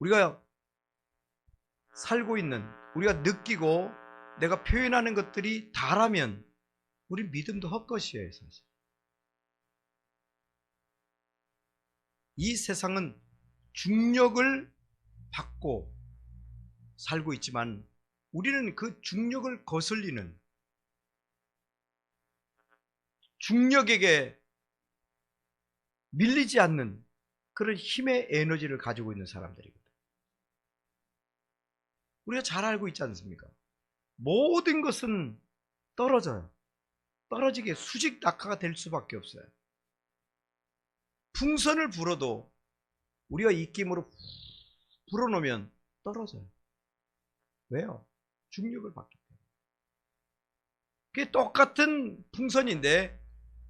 우리가 살고 있는, 우리가 느끼고 내가 표현하는 것들이 다라면 우리 믿음도 헛것이에요. 사실 이 세상은 중력을 받고 살고 있지만 우리는 그 중력을 거슬리는, 중력에게 밀리지 않는 그런 힘의 에너지를 가지고 있는 사람들이거든요. 우리가 잘 알고 있지 않습니까? 모든 것은 떨어져요. 떨어지게 수직 낙하가 될 수밖에 없어요. 풍선을 불어도 우리가 입김으로 불어놓으면 떨어져요. 왜요? 중력을 받기 때문에. 그게 똑같은 풍선인데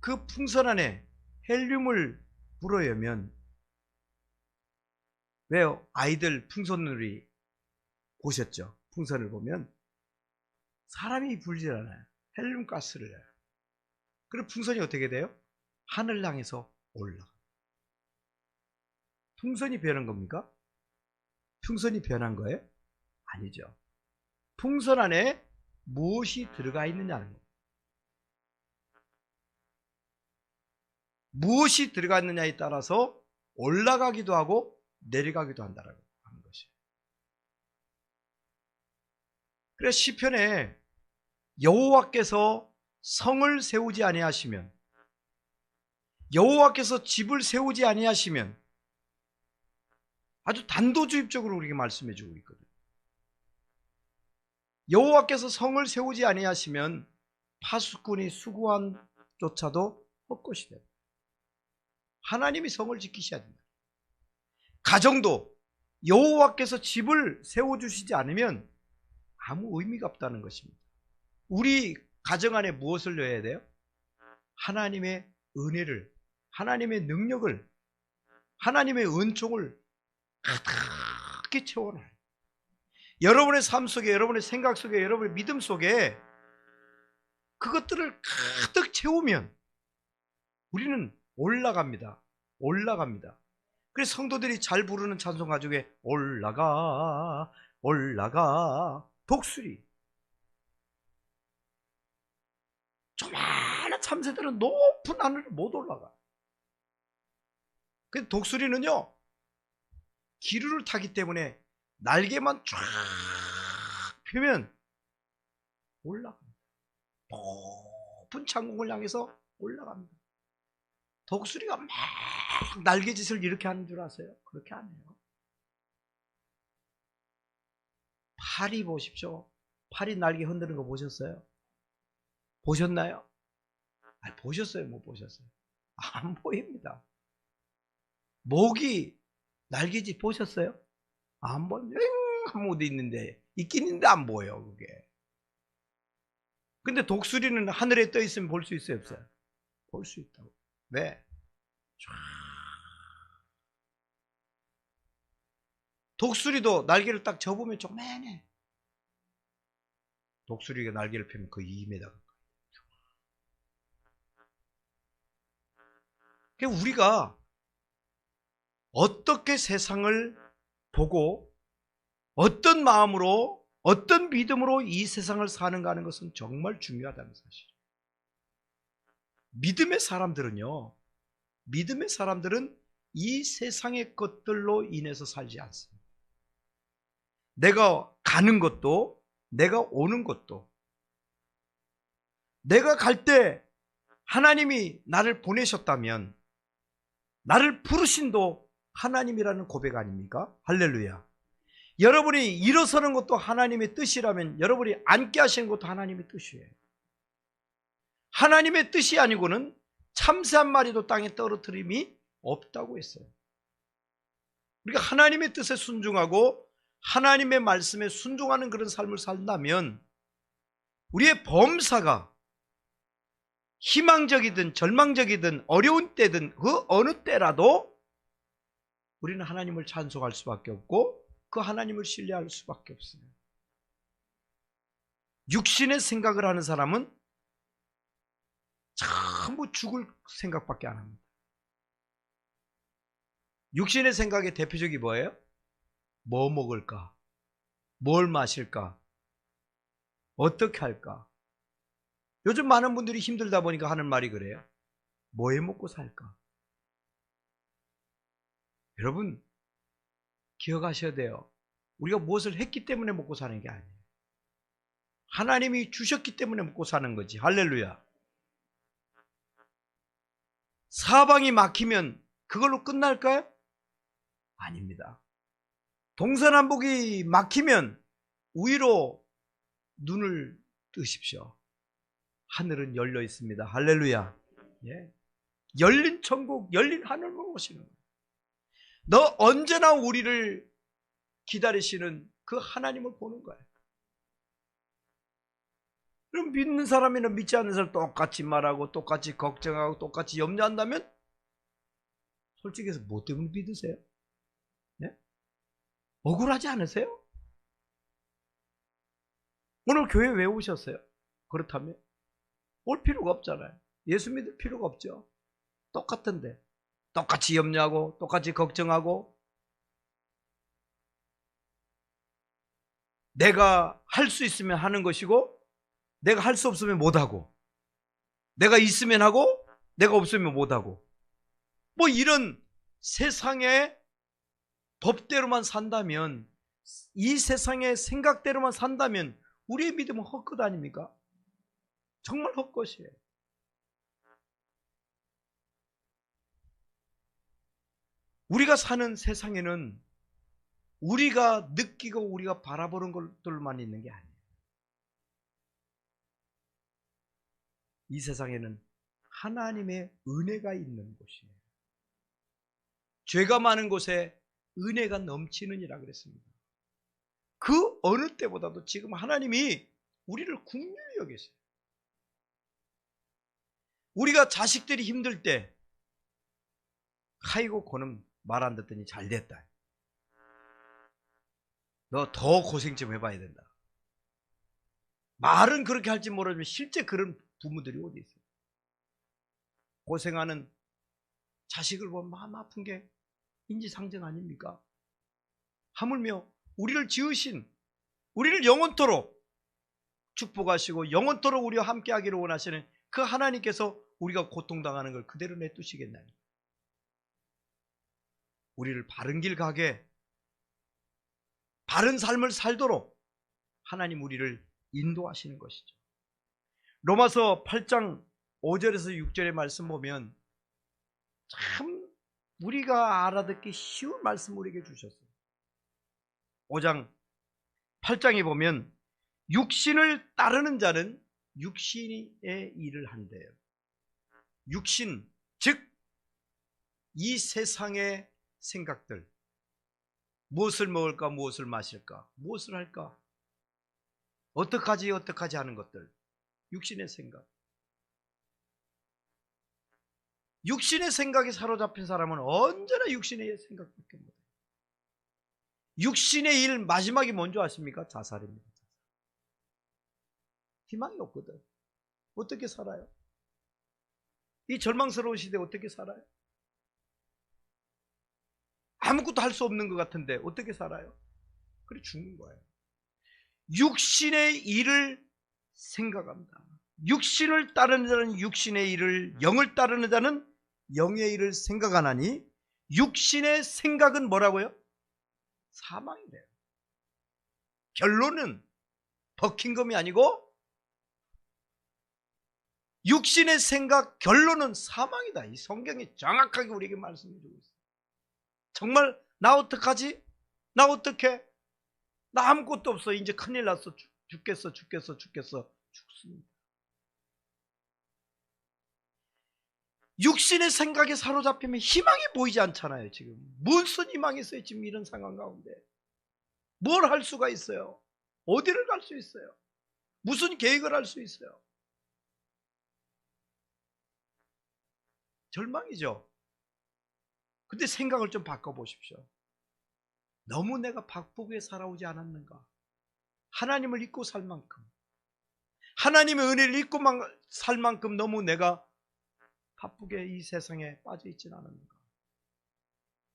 그 풍선 안에 헬륨을 불어여면, 왜요? 아이들 풍선놀이 보셨죠? 풍선을 보면 사람이 불질 않아요. 헬륨 가스를 내요. 그리고 풍선이 어떻게 돼요? 하늘 향해서 올라가. 풍선이 변한 겁니까? 풍선이 변한 거예요? 아니죠. 풍선 안에 무엇이 들어가 있느냐는 거예요. 무엇이 들어가 있느냐에 따라서 올라가기도 하고 내려가기도 한다는 것이에요. 그래서 시편에 여호와께서 성을 세우지 아니하시면, 여호와께서 집을 세우지 아니하시면, 아주 단도주의적으로 우리에게 말씀해 주고 있거든요. 여호와께서 성을 세우지 아니하시면 파수꾼이 수고함조차도 헛것이 됩니다. 하나님이 성을 지키셔야 된다. 가정도 여호와께서 집을 세워주시지 않으면 아무 의미가 없다는 것입니다. 우리 가정 안에 무엇을 넣어야 돼요? 하나님의 은혜를, 하나님의 능력을, 하나님의 은총을 가득히 채워놔요. 여러분의 삶 속에, 여러분의 생각 속에, 여러분의 믿음 속에 그것들을 가득 채우면 우리는 올라갑니다. 올라갑니다. 그래서 성도들이 잘 부르는 찬송 가족에 올라가, 올라가. 독수리, 조그마한 참새들은 높은 하늘을 못 올라가. 근데 독수리는요, 기류를 타기 때문에 날개만 쫙 펴면 올라갑니다. 높은 창공을 향해서 올라갑니다. 독수리가 막 날개짓을 이렇게 하는 줄 아세요? 그렇게 안 해요. 파리 보십시오. 파리 날개 흔드는 거 보셨어요? 보셨나요? 아니, 보셨어요? 못 보셨어요? 안 보입니다. 모기 날개짓 보셨어요? 안 보여요. 아무도 있는데, 있긴 있는데 안 보여요, 그게. 근데 독수리는 하늘에 떠 있으면 볼 수 있어요, 없어요? 볼 수 있다고. 왜? 독수리도 날개를 딱 접으면 조그만해. 독수리가 날개를 펴면 거의 2m 가까이. 그러니까 우리가 어떻게 세상을 보고 어떤 마음으로, 어떤 믿음으로 이 세상을 사는가 하는 것은 정말 중요하다는 사실. 믿음의 사람들은요, 믿음의 사람들은 이 세상의 것들로 인해서 살지 않습니다. 내가 가는 것도, 내가 오는 것도, 내가 갈 때 하나님이 나를 보내셨다면 나를 부르신도 하나님이라는 고백 아닙니까? 할렐루야. 여러분이 일어서는 것도 하나님의 뜻이라면 여러분이 앉게 하시는 것도 하나님의 뜻이에요. 하나님의 뜻이 아니고는 참새 한 마리도 땅에 떨어뜨림이 없다고 했어요. 우리가 하나님의 뜻에 순종하고 하나님의 말씀에 순종하는 그런 삶을 산다면 우리의 범사가 희망적이든 절망적이든 어려운 때든 그 어느 때라도 우리는 하나님을 찬송할 수밖에 없고 그 하나님을 신뢰할 수밖에 없어요. 육신의 생각을 하는 사람은 전부 죽을 생각밖에 안 합니다. 육신의 생각의 대표적이 뭐예요? 뭐 먹을까? 뭘 마실까? 어떻게 할까? 요즘 많은 분들이 힘들다 보니까 하는 말이 그래요. 뭐 해 먹고 살까? 여러분, 기억하셔야 돼요. 우리가 무엇을 했기 때문에 먹고 사는 게 아니에요. 하나님이 주셨기 때문에 먹고 사는 거지. 할렐루야. 사방이 막히면 그걸로 끝날까요? 아닙니다. 동서남북이 막히면 위로 눈을 뜨십시오. 하늘은 열려 있습니다. 할렐루야. 예. 열린 천국, 열린 하늘을 오시는 거예요. 너 언제나 우리를 기다리시는 그 하나님을 보는 거예요. 그럼 믿는 사람이나 믿지 않는 사람 똑같이 말하고 똑같이 걱정하고 똑같이 염려한다면 솔직히 해서 뭐 때문에 믿으세요? 네? 억울하지 않으세요? 오늘 교회 왜 오셨어요? 그렇다면 올 필요가 없잖아요. 예수 믿을 필요가 없죠. 똑같은데 똑같이 염려하고 똑같이 걱정하고 내가 할 수 있으면 하는 것이고 내가 할 수 없으면 못하고 내가 있으면 하고 내가 없으면 못하고 뭐 이런 세상의 법대로만 산다면 이 세상의 생각대로만 산다면 우리의 믿음은 헛것 아닙니까? 정말 헛것이에요. 우리가 사는 세상에는 우리가 느끼고 우리가 바라보는 것들만 있는 게 아니에요. 이 세상에는 하나님의 은혜가 있는 곳이에요. 죄가 많은 곳에 은혜가 넘치느니라 그랬습니다. 그 어느 때보다도 지금 하나님이 우리를 긍휼히 여기세요. 우리가 자식들이 힘들 때 아이고 그놈 말 안 듣더니 잘 됐다. 너 더 고생 좀 해봐야 된다. 말은 그렇게 할지 모르지만 실제 그런 부모들이 어디 있어요? 고생하는 자식을 보면 마음 아픈 게 인지상정 아닙니까? 하물며 우리를 지으신 우리를 영원토록 축복하시고 영원토록 우리와 함께하기를 원하시는 그 하나님께서 우리가 고통당하는 걸 그대로 내두시겠나요? 우리를 바른 길 가게 바른 삶을 살도록 하나님 우리를 인도하시는 것이죠. 로마서 8장 5절에서 6절의 말씀 보면 참 우리가 알아듣기 쉬운 말씀 우리에게 주셨어요. 5장 8장에 보면 육신을 따르는 자는 육신의 일을 한대요. 육신, 즉 이 세상의 생각들, 무엇을 먹을까, 무엇을 마실까, 무엇을 할까, 어떡하지 하는 것들, 육신의 생각. 육신의 생각에 사로잡힌 사람은 언제나 육신의 생각밖에 못해요. 육신의 일 마지막이 뭔지 아십니까? 자살입니다. 희망이 없거든. 어떻게 살아요? 이 절망스러운 시대에 어떻게 살아요? 아무것도 할 수 없는 것 같은데 어떻게 살아요? 그래 죽는 거예요. 육신의 일을 생각합니다. 육신을 따르는 자는 육신의 일을, 영을 따르는 자는 영의 일을 생각하나니 육신의 생각은 뭐라고요? 사망이래요. 결론은 버킹엄이 아니고 육신의 생각 결론은 사망이다. 이 성경이 정확하게 우리에게 말씀해 주고 있어요. 정말 나 어떡하지? 나 어떡해? 나 아무것도 없어. 이제 큰일 났어. 죽겠어. 죽습니다. 육신의 생각에 사로잡히면 희망이 보이지 않잖아요. 지금 무슨 희망이 있어요? 지금 이런 상황 가운데 뭘 할 수가 있어요? 어디를 갈 수 있어요? 무슨 계획을 할 수 있어요? 절망이죠. 근데 생각을 좀 바꿔보십시오. 너무 내가 바쁘게 살아오지 않았는가? 하나님을 잊고 살 만큼, 하나님의 은혜를 잊고 살 만큼 너무 내가 바쁘게 이 세상에 빠져 있지는 않았는가?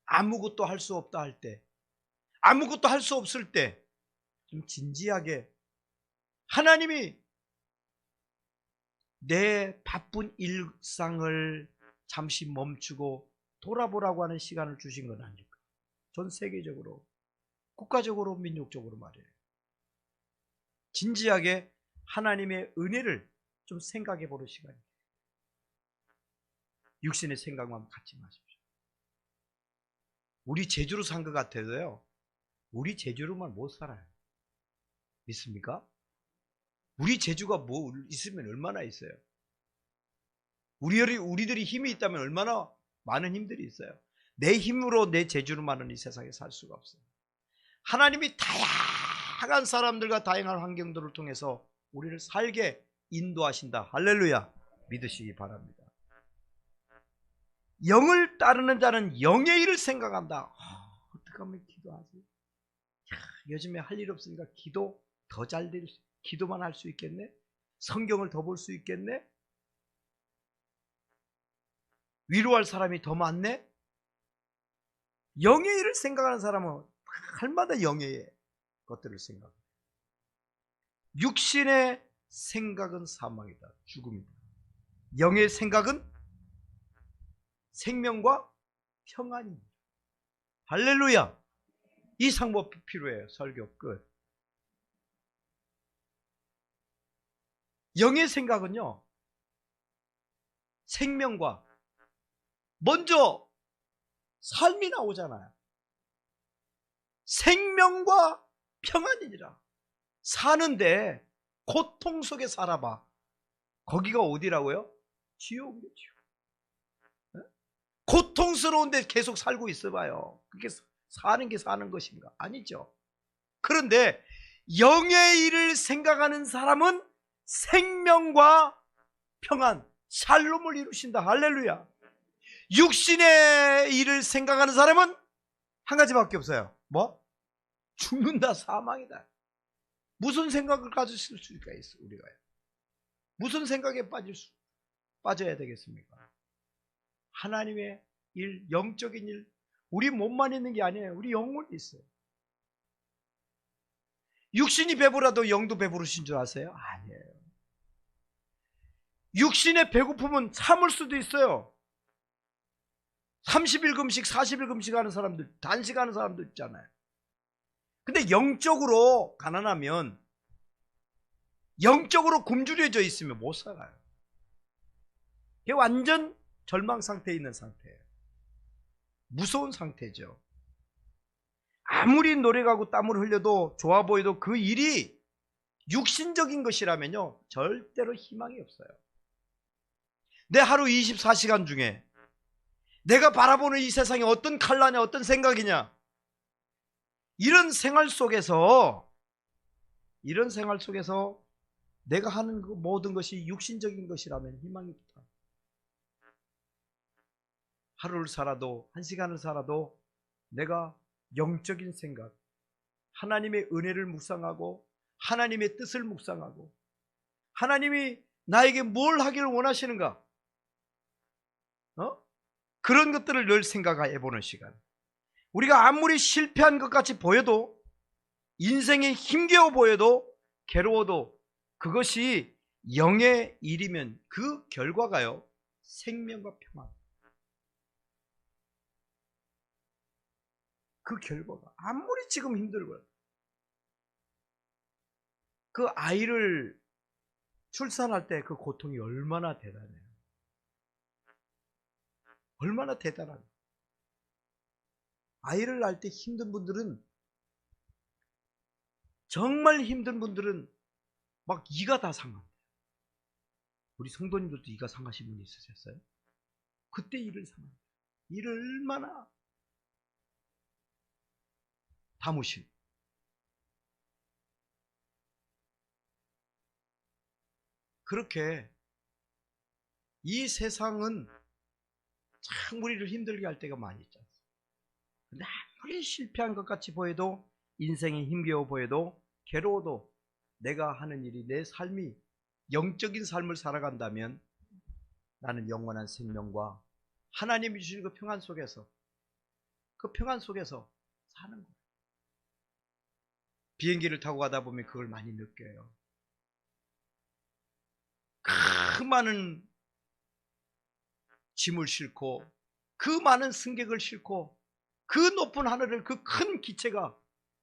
아무것도 할 수 없다 할 때, 아무것도 할 수 없을 때 좀 진지하게 하나님이 내 바쁜 일상을 잠시 멈추고 돌아보라고 하는 시간을 주신 건 아닐까? 전 세계적으로, 국가적으로, 민족적으로 말이에요. 진지하게 하나님의 은혜를 좀 생각해 보는 시간이에요. 육신의 생각만 갖지 마십시오. 우리 제주로 산 것 같아도요, 우리 제주로만 못 살아요. 믿습니까? 우리 제주가 뭐 있으면 얼마나 있어요? 우리들이 힘이 있다면 얼마나 많은 힘들이 있어요. 내 힘으로 내 제주로만은 이 세상에 살 수가 없어요. 하나님이 다양한 사람들과 다양한 환경들을 통해서 우리를 살게 인도하신다. 할렐루야. 믿으시기 바랍니다. 영을 따르는 자는 영의 일을 생각한다. 어떻게 하면 기도하지? 요즘에 할 일 없으니까 기도 더 잘 될 수, 기도만 할 수 있겠네? 성경을 더 볼 수 있겠네? 위로할 사람이 더 많네? 영의 일을 생각하는 사람은 할마다 영의 것들을 생각합니다. 육신의 생각은 사망이다. 죽음이다. 영의 생각은 생명과 평안입니다. 할렐루야. 이 상법이 필요해요. 설교 끝. 영의 생각은요, 생명과 먼저 삶이 나오잖아요. 생명과 평안이니라. 사는데 고통 속에 살아봐. 거기가 어디라고요? 지옥이죠. 고통스러운데 계속 살고 있어봐요. 그게 사는 게 사는 것인가? 아니죠. 그런데 영의 일을 생각하는 사람은 생명과 평안, 샬롬을 이루신다. 할렐루야. 육신의 일을 생각하는 사람은 한 가지밖에 없어요. 뭐? 죽는다, 사망이다. 무슨 생각을 가질 수가 있어, 우리가요? 무슨 생각에 빠져야 되겠습니까? 하나님의 일, 영적인 일, 우리 몸만 있는 게 아니에요. 우리 영혼이 있어요. 육신이 배부라도 영도 배부르신 줄 아세요? 아니에요. 육신의 배고픔은 참을 수도 있어요. 30일 금식, 40일 금식 하는 사람들, 단식하는 사람도 있잖아요. 근데 영적으로 가난하면, 영적으로 굶주려져 있으면 못 살아요. 이게 완전 절망 상태에 있는 상태예요. 무서운 상태죠. 아무리 노력하고 땀을 흘려도 좋아 보여도 그 일이 육신적인 것이라면요, 절대로 희망이 없어요. 내 하루 24시간 중에 내가 바라보는 이 세상이 어떤 칼라냐, 어떤 생각이냐, 이런 생활 속에서 내가 하는 그 모든 것이 육신적인 것이라면 희망이 없다. 하루를 살아도, 한 시간을 살아도 내가 영적인 생각, 하나님의 은혜를 묵상하고 하나님의 뜻을 묵상하고 하나님이 나에게 뭘 하기를 원하시는가, 그런 것들을 늘 생각해 보는 시간. 우리가 아무리 실패한 것 같이 보여도, 인생이 힘겨워 보여도, 괴로워도 그것이 영의 일이면 그 결과가요, 생명과 평안. 그 결과가 아무리 지금 힘들고요, 그 아이를 출산할 때 그 고통이 얼마나 대단해요. 얼마나 대단하냐. 아이를 낳을 때 힘든 분들은, 정말 힘든 분들은 막 이가 다 상합니다. 우리 성도님들도 이가 상하신 분이 있으셨어요? 그때 이를 상합니다. 이를 얼마나 담으신. 그렇게 이 세상은 참 우리를 힘들게 할 때가 많이 있지 않습니까? 근데 아무리 실패한 것 같이 보여도, 인생이 힘겨워 보여도, 괴로워도 내가 하는 일이, 내 삶이 영적인 삶을 살아간다면 나는 영원한 생명과 하나님이 주신 그 평안 속에서, 그 평안 속에서 사는 거예요. 비행기를 타고 가다 보면 그걸 많이 느껴요. 그 많은 짐을 싣고 그 많은 승객을 싣고 그 높은 하늘을, 그 큰 기체가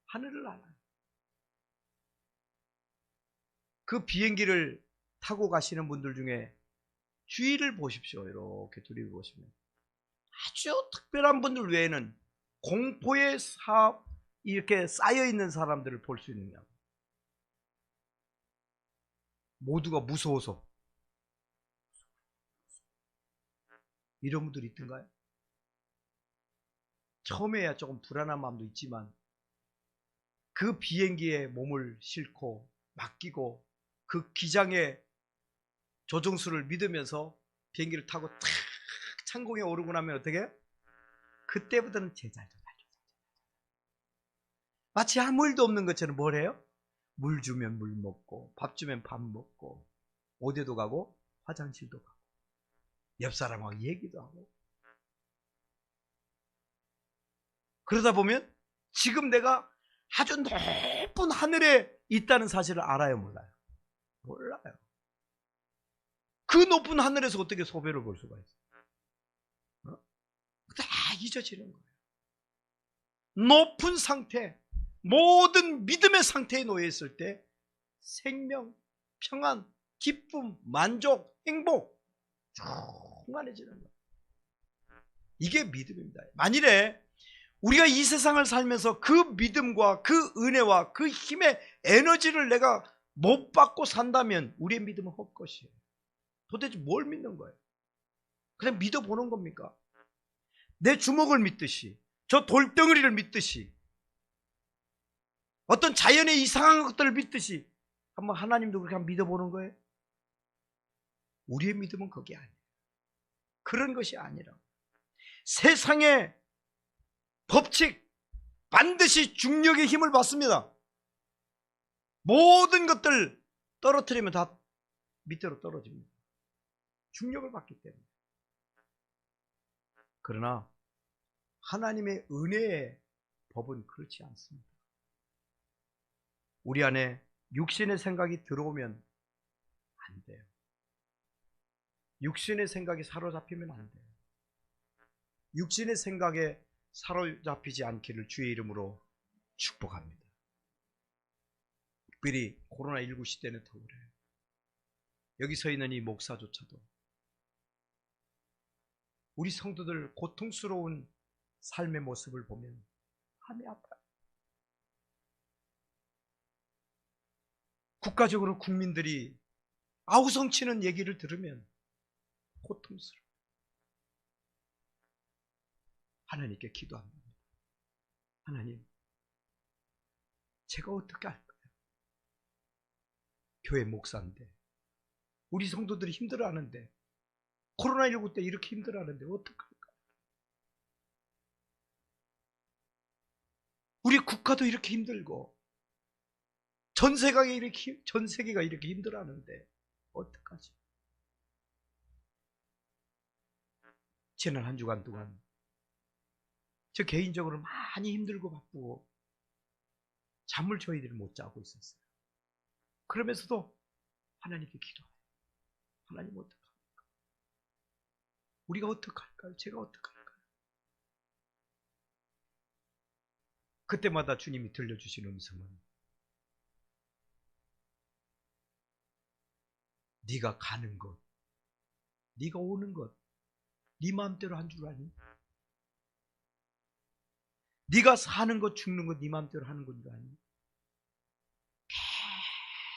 하늘을 날아요. 그 비행기를 타고 가시는 분들 중에 주위를 보십시오. 이렇게 둘러보시면 아주 특별한 분들 외에는 공포에 이렇게 쌓여있는 사람들을 볼 수 있느냐. 모두가 무서워서 이런 분들이 있던가요? 처음에야 조금 불안한 마음도 있지만 그 비행기에 몸을 싣고 맡기고 그 기장의 조종수를 믿으면서 비행기를 타고 탁 창공에 오르고 나면 어떻게 해요? 그때부터는 제자리로 달려. 마치 아무 일도 없는 것처럼 뭘 해요? 물 주면 물 먹고 밥 주면 밥 먹고 어디도 가고 화장실도 가고 옆 사람하고 얘기도 하고. 그러다 보면 지금 내가 아주 높은 하늘에 있다는 사실을 알아요, 몰라요? 몰라요. 그 높은 하늘에서 어떻게 소배를 볼 수가 있어요? 다 잊어지는 거예요. 높은 상태, 모든 믿음의 상태에 놓여 있을 때 생명, 평안, 기쁨, 만족, 행복 충만해지는 거예요. 이게 믿음입니다. 만일에 우리가 이 세상을 살면서 그 믿음과 그 은혜와 그 힘의 에너지를 내가 못 받고 산다면 우리의 믿음은 헛것이에요. 도대체 뭘 믿는 거예요? 그냥 믿어보는 겁니까? 내 주먹을 믿듯이, 저 돌덩어리를 믿듯이, 어떤 자연의 이상한 것들을 믿듯이 한번 하나님도 그렇게 한번 믿어보는 거예요? 우리의 믿음은 그게 아니에요. 그런 것이 아니라 세상의 법칙, 반드시 중력의 힘을 받습니다. 모든 것들 떨어뜨리면 다 밑으로 떨어집니다. 중력을 받기 때문에. 그러나 하나님의 은혜의 법은 그렇지 않습니다. 우리 안에 육신의 생각이 들어오면 안 돼요. 육신의 생각이 사로잡히면 안 돼요. 육신의 생각에 사로잡히지 않기를 주의 이름으로 축복합니다. 특별히 코로나19 시대는 더 그래요. 여기 서 있는 이 목사조차도 우리 성도들 고통스러운 삶의 모습을 보면 마음이 아파요. 국가적으로 국민들이 아우성치는 얘기를 들으면 고통스러워요. 하나님께 기도합니다. 하나님, 제가 어떻게 할까요? 교회 목사인데, 우리 성도들이 힘들어하는데, 코로나19 때 이렇게 힘들어하는데 어떡할까요? 우리 국가도 이렇게 힘들고 전 세계가 이렇게 힘들어하는데 어떡하지? 지난 한 주간 동안 저 개인적으로 많이 힘들고 바쁘고 잠을 저희들이 못 자고 있었어요. 그러면서도 하나님께 기도해요. 하나님 어떡합니까? 우리가 어떡할까요? 제가 어떡할까요? 그때마다 주님이 들려주시는 음성은 네가 가는 것, 네가 오는 것, 네 마음대로 한 줄 아니? 네가 사는 것, 죽는 것, 네 마음대로 하는 건 줄 아니?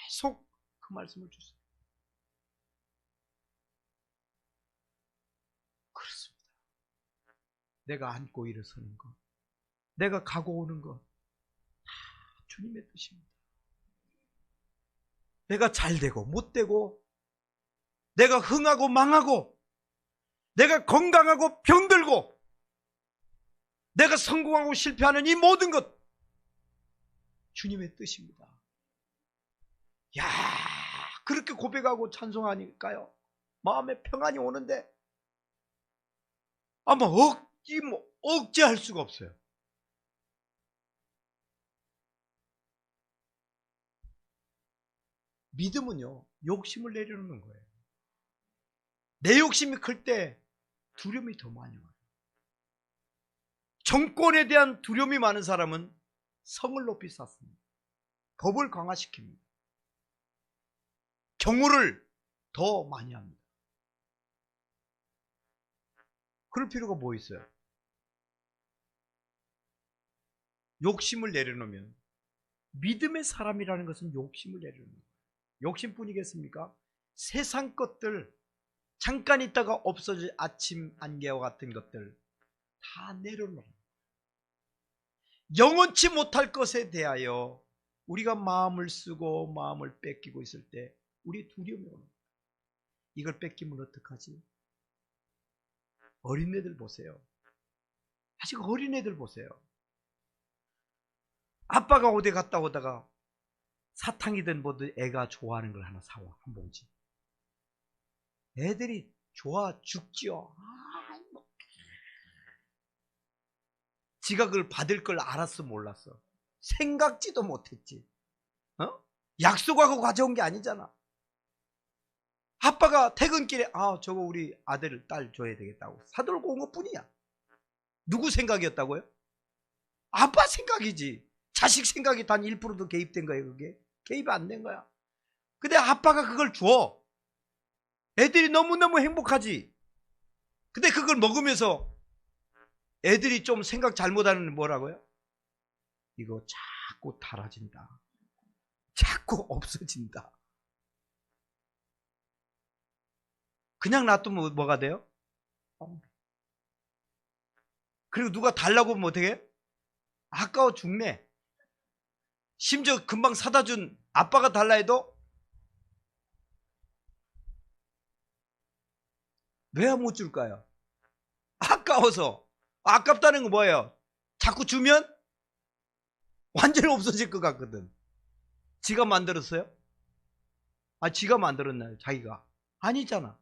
계속 그 말씀을 주세요. 그렇습니다. 내가 앉고 일어서는 것, 내가 가고 오는 것, 다 주님의 뜻입니다. 내가 잘 되고 못 되고, 내가 흥하고 망하고, 내가 건강하고 병들고, 내가 성공하고 실패하는 이 모든 것 주님의 뜻입니다. 야, 그렇게 고백하고 찬송하니까요, 마음에 평안이 오는데 아마 억제할 수가 없어요. 믿음은요, 욕심을 내려놓는 거예요. 내 욕심이 클 때 두려움이 더 많이 와요. 정권에 대한 두려움이 많은 사람은 성을 높이 쌓습니다. 법을 강화시킵니다. 경호를 더 많이 합니다. 그럴 필요가 뭐 있어요? 욕심을 내려놓으면, 믿음의 사람이라는 것은 욕심을 내려놓는 거예요. 욕심뿐이겠습니까? 세상 것들, 잠깐 있다가 없어질 아침 안개와 같은 것들 다 내려놓는 거예요. 영원치 못할 것에 대하여 우리가 마음을 쓰고 마음을 뺏기고 있을 때 우리 두려움이 오는 거예요. 이걸 뺏기면 어떡하지? 어린애들 보세요. 아직 어린애들 보세요. 아빠가 어디 갔다 오다가 사탕이든 뭐든 애가 좋아하는 걸 하나 사와, 한 봉지. 애들이 좋아 죽지요. 지가 그걸 받을 걸 알았어 몰랐어? 생각지도 못했지. 약속하고 가져온 게 아니잖아. 아빠가 퇴근길에 저거 우리 아들 딸 줘야 되겠다고 사들고 온 것뿐이야. 누구 생각이었다고요? 아빠 생각이지. 자식 생각이 단 1%도 개입된 거예요. 그게 개입이 안 된 거야. 근데 아빠가 그걸 줘. 애들이 너무너무 행복하지. 근데 그걸 먹으면서 애들이 좀 생각 잘못하는 뭐라고요? 이거 자꾸 달아진다. 자꾸 없어진다. 그냥 놔두면 뭐가 돼요? 그리고 누가 달라고 하면 어떻게 해? 아까워 죽네. 심지어 금방 사다 준 아빠가 달라 해도 왜 못 줄까요? 아까워서. 아깝다는 거 뭐예요? 자꾸 주면 완전히 없어질 것 같거든. 지가 만들었어요? 지가 만들었나요? 자기가? 아니잖아.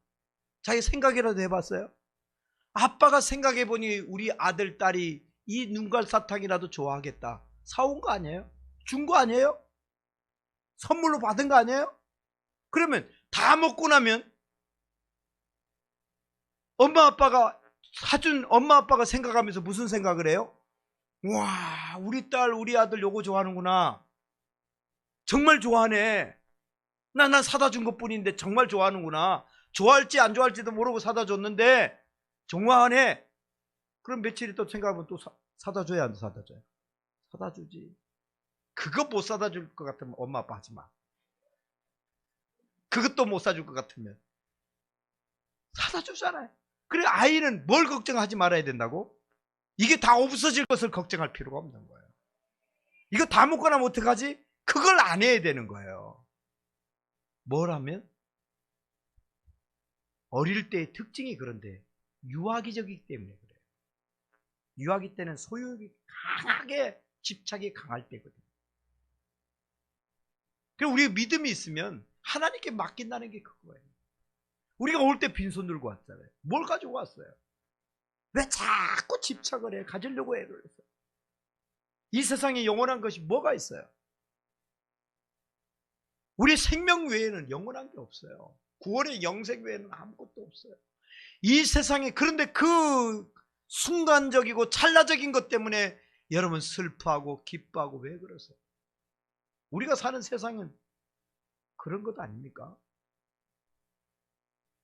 자기 생각이라도 해봤어요? 아빠가 생각해보니 우리 아들, 딸이 이 눈갈 사탕이라도 좋아하겠다. 사온 거 아니에요? 준 거 아니에요? 선물로 받은 거 아니에요? 그러면 다 먹고 나면 엄마 아빠가 사준 엄마 아빠가 생각하면서 무슨 생각을 해요? 와, 우리 딸 우리 아들 요거 좋아하는구나. 정말 좋아하네. 난 사다 준 것뿐인데 정말 좋아하는구나. 좋아할지 안 좋아할지도 모르고 사다 줬는데 좋아하네. 그럼 며칠 있다 생각하면 또 사다 줘야 안 사다 줘요? 사다 주지. 그거 못 사다 줄 것 같으면 엄마 아빠 하지 마. 그것도 못 사줄 것 같으면 사다 주잖아요. 그래, 아이는 뭘 걱정하지 말아야 된다고? 이게 다 없어질 것을 걱정할 필요가 없는 거예요. 이거 다 먹고 나면 어떡하지? 그걸 안 해야 되는 거예요. 뭘 하면? 어릴 때의 특징이 그런데 유아기적이기 때문에 그래요. 유아기 때는 소유욕이 강하게 집착이 강할 때거든요. 그럼 우리가 믿음이 있으면 하나님께 맡긴다는 게 그거예요. 우리가 올 때 빈손 들고 왔잖아요. 뭘 가지고 왔어요? 왜 자꾸 집착을 해? 가지려고 애를 해서. 이 세상에 영원한 것이 뭐가 있어요? 우리 생명 외에는 영원한 게 없어요. 구원의 영생 외에는 아무것도 없어요. 이 세상에, 그런데 그 순간적이고 찰나적인 것 때문에 여러분 슬퍼하고 기뻐하고 왜 그러세요? 우리가 사는 세상은 그런 것 아닙니까?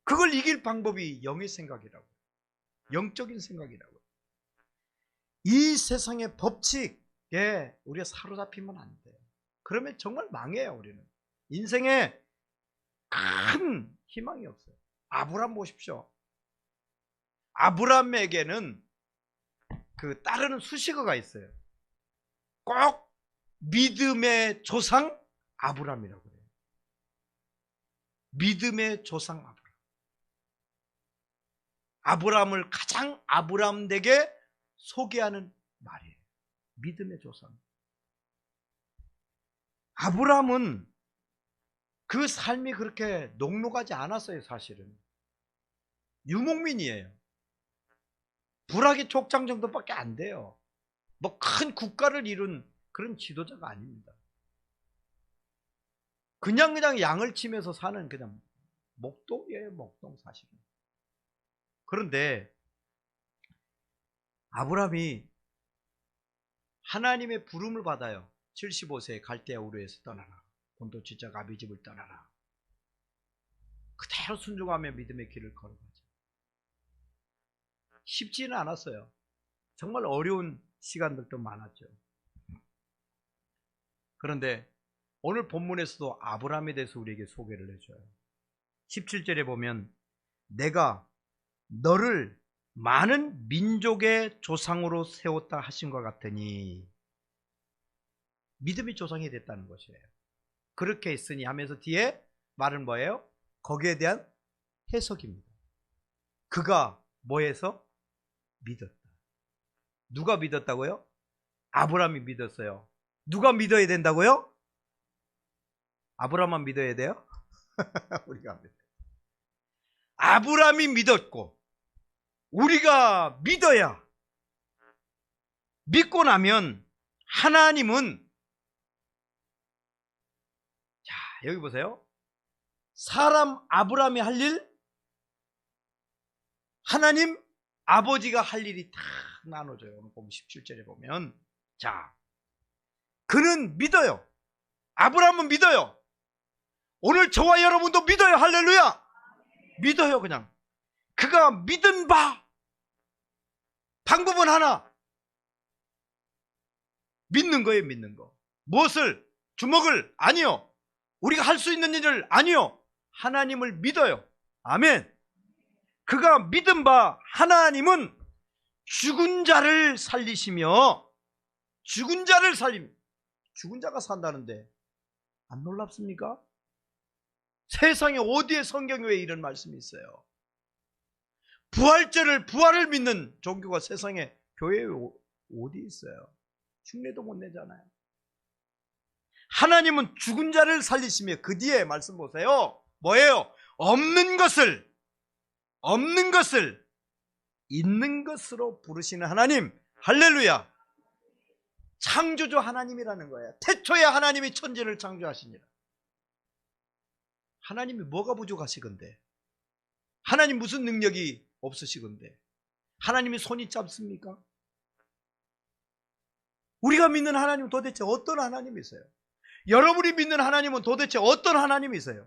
그걸 이길 방법이 영의 생각이라고, 영적인 생각이라고. 이 세상의 법칙에 우리가 사로잡히면 안 돼요. 그러면 정말 망해요. 우리는 인생에 큰 희망이 없어요. 아브람 보십시오. 아브람에게는 그 따르는 수식어가 있어요. 꼭 믿음의 조상 아브람이라고 해요. 믿음의 조상 아브람. 아브람을 가장 아브람되게 소개하는 말이에요. 믿음의 조상. 아브람은 그 삶이 그렇게 녹록하지 않았어요. 사실은 유목민이에요. 불악의 족장 정도밖에 안 돼요. 뭐 큰 국가를 이룬 그런 지도자가 아닙니다. 그냥 양을 치면서 사는 그냥 목동이에요, 목동 사실은. 그런데 아브라함이 하나님의 부름을 받아요. 75세에 갈대아 우르에서 떠나라. 본토 지적 아비 집을 떠나라. 그대로 순종하며 믿음의 길을 걸어가죠. 쉽지는 않았어요. 정말 어려운 시간들도 많았죠. 그런데 오늘 본문에서도 아브라함에 대해서 우리에게 소개를 해줘요. 17절에 보면 내가 너를 많은 민족의 조상으로 세웠다 하신 것 같으니, 믿음의 조상이 됐다는 것이에요. 그렇게 했으니 하면서 뒤에 말은 뭐예요? 거기에 대한 해석입니다. 그가 뭐해서? 믿었다. 누가 믿었다고요? 아브라함이 믿었어요. 누가 믿어야 된다고요? 아브라함만 믿어야 돼요? 우리가 믿어요. 아브라함이 믿었고 우리가 믿어야, 믿고 나면 하나님은, 자 여기 보세요. 사람 아브라함이 할 일, 하나님 아버지가 할 일이 다 나눠져요. 오늘 보면 17절에 보면, 자 그는 믿어요. 아브라함은 믿어요. 오늘 저와 여러분도 믿어요. 할렐루야. 믿어요. 그냥 그가 믿은 바, 방법은 하나, 믿는 거예요. 믿는 거. 무엇을? 주먹을? 아니요. 우리가 할 수 있는 일을? 아니요. 하나님을 믿어요. 아멘. 그가 믿은 바 하나님은 죽은 자를 살리시며, 죽은 자를 살림. 죽은 자가 산다는데 안 놀랍습니까? 세상에 어디에 성경에 왜 이런 말씀이 있어요? 부활을 믿는 종교가 세상에, 교회에 어디 있어요? 흉내도 못 내잖아요. 하나님은 죽은 자를 살리시며, 그 뒤에 말씀 보세요. 뭐예요? 없는 것을 있는 것으로 부르시는 하나님. 할렐루야. 창조주 하나님이라는 거예요. 태초에 하나님이 천지를 창조하시니라. 하나님이 뭐가 부족하시건데? 하나님 무슨 능력이 없으시건데? 하나님이 손이 짧습니까? 우리가 믿는 하나님은 도대체 어떤 하나님이세요? 여러분이 믿는 하나님은 도대체 어떤 하나님이세요?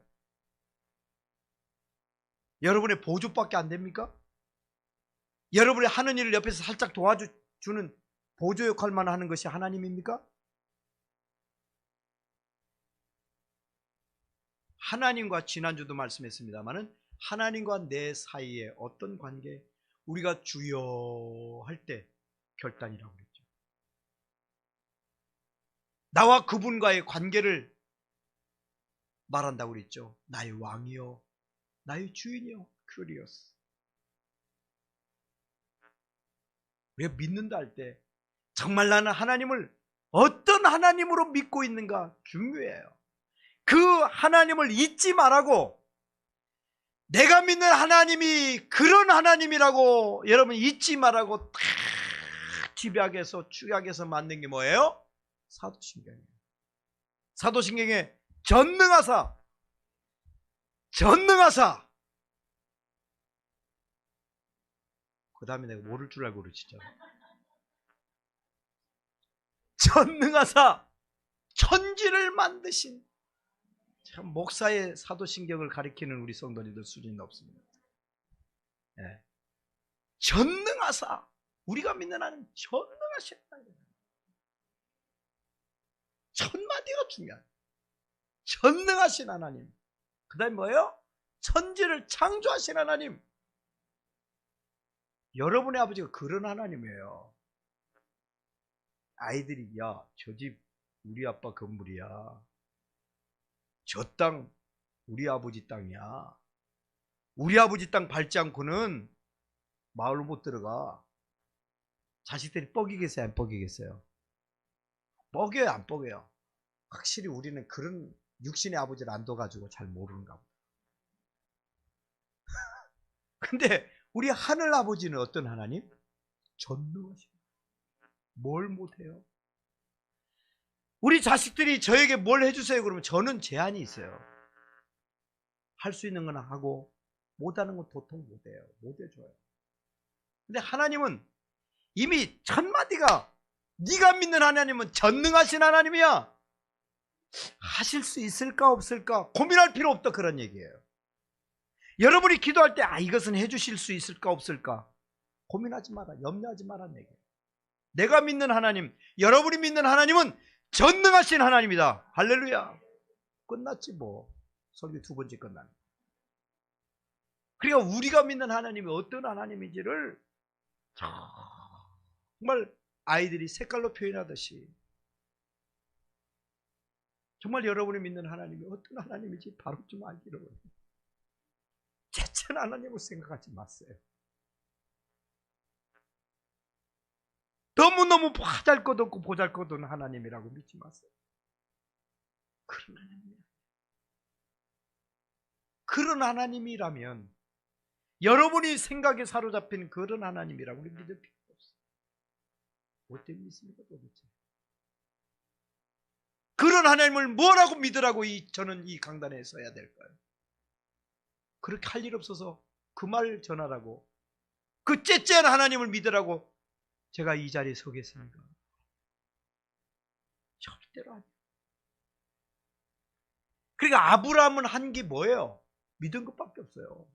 여러분의 보조밖에 안 됩니까? 여러분이 하는 일을 옆에서 살짝 도와주는 보조 역할만 하는 것이 하나님입니까? 하나님과, 지난주도 말씀했습니다마는 하나님과 내 사이에 어떤 관계, 우리가 주여 할 때 결단이라고 그랬죠. 나와 그분과의 관계를 말한다고 그랬죠. 나의 왕이요, 나의 주인이요, 큐리오스. 우리가 믿는다 할 때 정말 나는 하나님을 어떤 하나님으로 믿고 있는가 중요해요. 그 하나님을 잊지 말라고, 내가 믿는 하나님이 그런 하나님이라고 여러분 잊지 말라고 다 집약해서 축약해서 만든 게 뭐예요? 사도신경이에요. 사도신경에 전능하사 그 다음에 내가 모를 줄 알고 그러시죠. 전능하사 천지를 만드신, 참 목사의 사도신경을 가리키는 우리 성도님들 수준이 높습니다. 네. 전능하사, 우리가 믿는 하나님 전능하신 하나님. 첫 마디가 중요해요. 전능하신 하나님. 그 다음에 뭐예요? 천지를 창조하신 하나님. 여러분의 아버지가 그런 하나님이에요. 아이들이, 야, 저 집 우리 아빠 건물이야, 저 땅 우리 아버지 땅이야, 우리 아버지 땅 밟지 않고는 마을로 못 들어가. 자식들이 뻐기겠어요, 안 뻐기겠어요? 뻐겨요, 안 뻐겨요? 확실히 우리는 그런 육신의 아버지를 안 둬가지고 잘 모르는가 보다. 근데 우리 하늘 아버지는 어떤 하나님? 전능하신, 뭘 못해요? 우리 자식들이 저에게 뭘 해주세요 그러면 저는 제한이 있어요. 할 수 있는 건 하고 못하는 건 도통 못해요. 못해줘요. 근데 하나님은 이미 첫 마디가 네가 믿는 하나님은 전능하신 하나님이야. 하실 수 있을까 없을까 고민할 필요 없다 그런 얘기예요. 여러분이 기도할 때 이것은 해주실 수 있을까 없을까 고민하지 마라, 염려하지 마라는 얘기예요. 내가 믿는 하나님, 여러분이 믿는 하나님은 전능하신 하나님이다. 할렐루야. 끝났지 뭐. 설교 두 번째 끝나는. 그러니까 우리가 믿는 하나님이 어떤 하나님인지를 정말 아이들이 색깔로 표현하듯이 정말 여러분이 믿는 하나님이 어떤 하나님인지 바로 좀 알기를 원해요. 대체는 하나님을 생각하지 마세요. 너무너무 보잘것없고 보잘것없는 하나님이라고 믿지 마세요. 그런 하나님이야. 그런 하나님이라면 여러분이 생각에 사로잡힌 그런 하나님이라고 우리 믿을 필요가 없어요. 어떻게 믿습니까 도대체? 그런 하나님을 뭐라고 믿으라고 저는 이 강단에 써야 될까요? 그렇게 할 일 없어서 그 말 전하라고, 그 째째한 하나님을 믿으라고 제가 이 자리에 서겠습니까? 절대로 아니에요. 그러니까 아브라함은 한 게 뭐예요? 믿은 것밖에 없어요.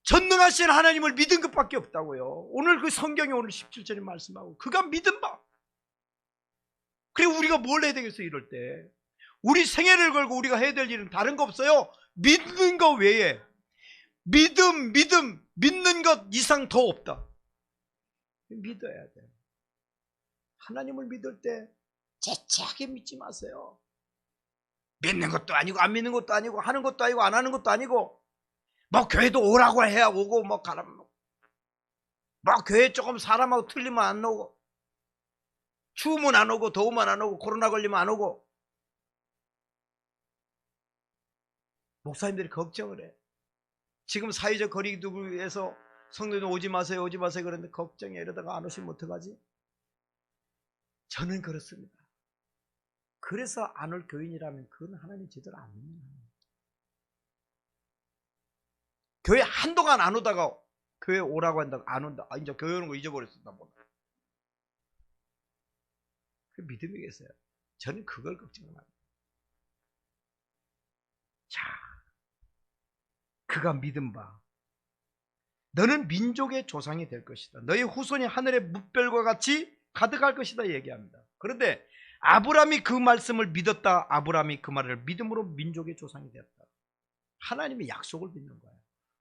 전능하신 하나님을 믿은 것밖에 없다고요. 오늘 그 성경에 오늘 17절에 말씀하고 그가 믿은 바. 그리고 우리가 뭘 해야 되겠어요 이럴 때? 우리 생애를 걸고 우리가 해야 될 일은 다른 거 없어요. 믿는 거 외에 믿음 믿는 것 이상 더 없다. 믿어야 돼요. 하나님을 믿을 때 재치하게 믿지 마세요. 믿는 것도 아니고 안 믿는 것도 아니고 하는 것도 아니고 안 하는 것도 아니고 뭐 교회도 오라고 해야 오고 뭐 가라면 뭐 교회 조금 사람하고 틀리면 안 오고 추우면 안 오고 더우면 안 오고 코로나 걸리면 안 오고 목사님들이 걱정을 해. 지금 사회적 거리두기를 위해서 성도들 오지 마세요 오지 마세요 그런데 걱정해. 이러다가 안 오시면 어떡하지? 저는 그렇습니다. 그래서 안 올 교인이라면 그건 하나님 제대로 안 믿는 거예요. 교회 한동안 안 오다가 교회 오라고 한다고 안 온다. 이제 교회 오는 거 잊어버렸어. 나 몰라. 그 믿음이겠어요. 저는 그걸 걱정을 합니다. 자, 그가 믿은 바 너는 민족의 조상이 될 것이다. 너의 후손이 하늘의 뭇별과 같이 가득할 것이다 얘기합니다. 그런데 아브라함이 그 말씀을 믿었다. 아브라함이 그 말을 믿음으로 민족의 조상이 되었다. 하나님의 약속을 믿는 거예요.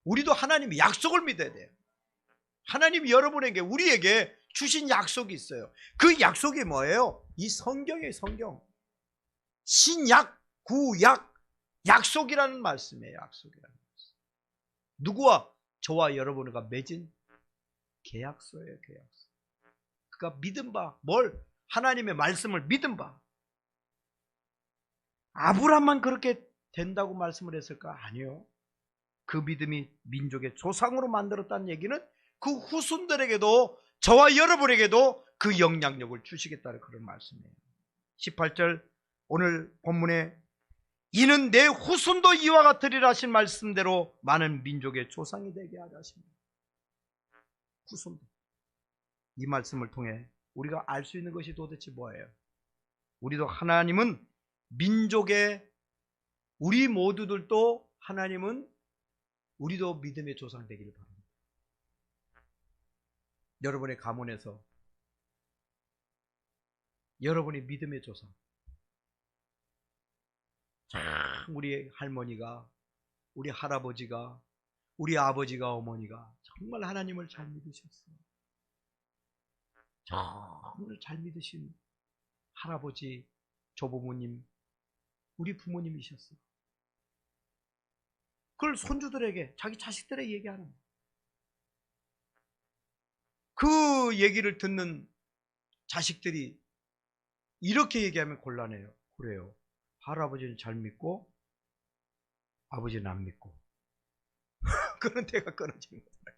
우리도 하나님의 약속을 믿어야 돼요. 하나님이 여러분에게 우리에게 주신 약속이 있어요. 그 약속이 뭐예요? 이 성경이에요. 성경. 신약, 구약, 약속이라는 말씀이에요. 약속이라는 말씀. 누구와? 저와 여러분과 맺은 계약서예요. 계약서. 그가 믿은 바 뭘? 하나님의 말씀을 믿은 바. 아브라함만 그렇게 된다고 말씀을 했을까? 아니요. 그 믿음이 민족의 조상으로 만들었다는 얘기는 그 후손들에게도 저와 여러분에게도 그 영향력을 주시겠다는 그런 말씀이에요. 18절 오늘 본문에 이는 내 후손도 이와 같으리라 하신 말씀대로 많은 민족의 조상이 되게 하려 하십니다. 후손도. 이 말씀을 통해 우리가 알 수 있는 것이 도대체 뭐예요? 우리도 하나님은 민족의 우리 모두들도 하나님은 우리도 믿음의 조상 되기를 바랍니다. 여러분의 가문에서 여러분이 믿음의 조상. 참 우리 할머니가 우리 할아버지가 우리 아버지가 어머니가 정말 하나님을 잘 믿으셨어요. 정말 잘 믿으신 할아버지 조부모님 우리 부모님이셨어요. 그걸 손주들에게 자기 자식들에게 얘기하는 거예요. 그 얘기를 듣는 자식들이 이렇게 얘기하면 곤란해요. 그래요. 할아버지는 잘 믿고 아버지는 안 믿고 그런 데가 끊어지는 거잖아요.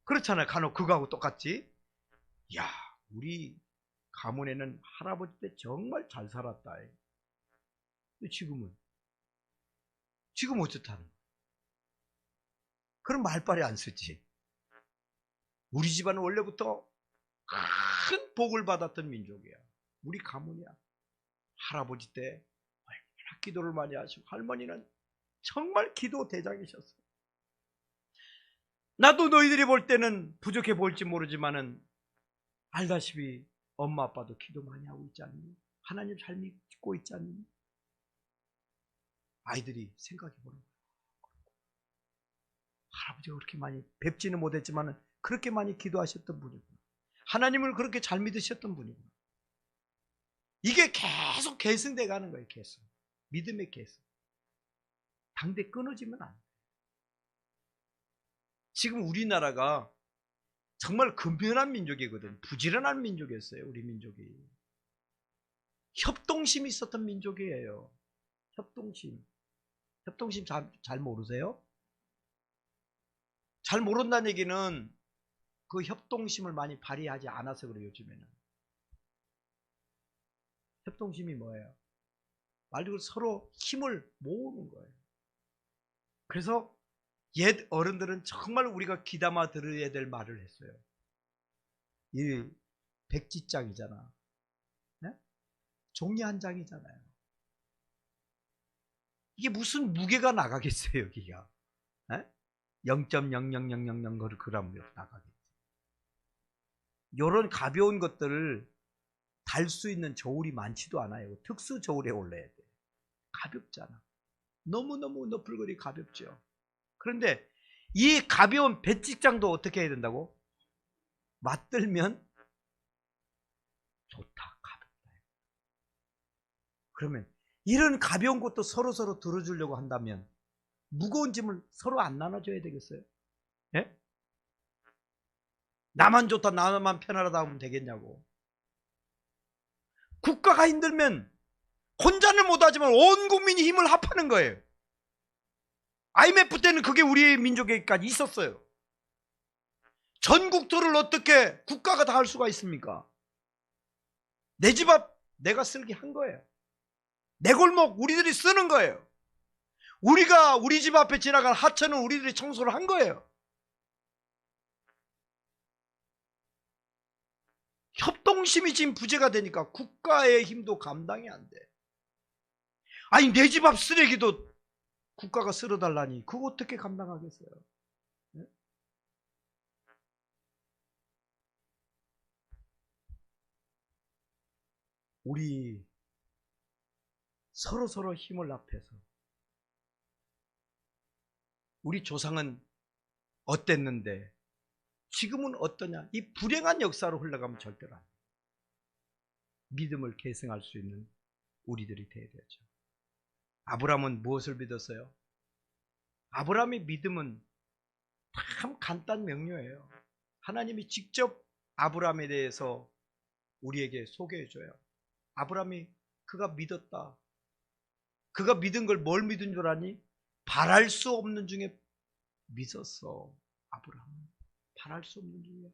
그렇잖아요. 간혹 그거하고 똑같지. 야, 우리 가문에는 할아버지 때 정말 잘 살았다. 근데 지금 어떻다는 거야? 그럼 말빨이 안 쓰지. 우리 집안은 원래부터 큰 복을 받았던 민족이야. 우리 가문이야. 할아버지 때 얼마나 기도를 많이 하시고 할머니는 정말 기도 대장이셨어. 나도 너희들이 볼 때는 부족해 보일지 모르지만은 알다시피 엄마 아빠도 기도 많이 하고 있지 않니? 하나님 잘 믿고 있지 않니? 아이들이 생각해 보는 거야. 할아버지가 그렇게 많이 뵙지는 못했지만은 그렇게 많이 기도하셨던 분이구나. 하나님을 그렇게 잘 믿으셨던 분이구나. 이게 계속 계승돼 가는 거예요. 계속 믿음의 계승. 당대 끊어지면 안 돼. 지금 우리나라가 정말 근면한 민족이거든. 부지런한 민족이었어요. 우리 민족이. 협동심이 있었던 민족이에요. 협동심. 협동심 잘 모르세요? 잘 모른다는 얘기는 그 협동심을 많이 발휘하지 않아서 그래요. 요즘에는. 협동심이 뭐예요? 말 그대로 서로 힘을 모으는 거예요. 그래서 옛 어른들은 정말 우리가 귀담아 들어야 될 말을 했어요. 이 백지장이잖아. 네? 종이 한 장이잖아요. 이게 무슨 무게가 나가겠어요, 여기가. 네? 0.00000g 나가겠지. 이런 가벼운 것들을 달 수 있는 저울이 많지도 않아요. 특수 저울에 올려야 돼. 가볍잖아. 너무너무 너풀거리 가볍죠. 그런데 이 가벼운 백지장도 어떻게 해야 된다고? 맞들면 좋다, 가볍다. 그러면 이런 가벼운 것도 서로 들어주려고 한다면 무거운 짐을 서로 안 나눠줘야 되겠어요? 예? 나만 좋다, 나만 편하다 하면 되겠냐고. 국가가 힘들면 혼자는 못하지만 온 국민이 힘을 합하는 거예요. IMF 때는 그게 우리 민족에까지 있었어요. 전국토를 어떻게 국가가 다 할 수가 있습니까? 내 집 앞 내가 쓸게 한 거예요. 내 골목 우리들이 쓰는 거예요. 우리가 우리 집 앞에 지나간 하천은 우리들이 청소를 한 거예요. 협동심이 지금 부재가 되니까 국가의 힘도 감당이 안 돼. 아니 내 집 앞 쓰레기도 국가가 쓸어달라니 그거 어떻게 감당하겠어요? 네? 우리 서로 힘을 합해서 우리 조상은 어땠는데 지금은 어떠냐? 이 불행한 역사로 흘러가면 절대로 안 돼. 믿음을 계승할 수 있는 우리들이 되어야 되죠. 아브라함은 무엇을 믿었어요? 아브라함의 믿음은 참 간단 명료해요. 하나님이 직접 아브라함에 대해서 우리에게 소개해줘요. 아브라함이 그가 믿었다. 그가 믿은 걸 뭘 믿은 줄 아니? 바랄 수 없는 중에 믿었어. 아브라함은 바랄 수 없는 중에.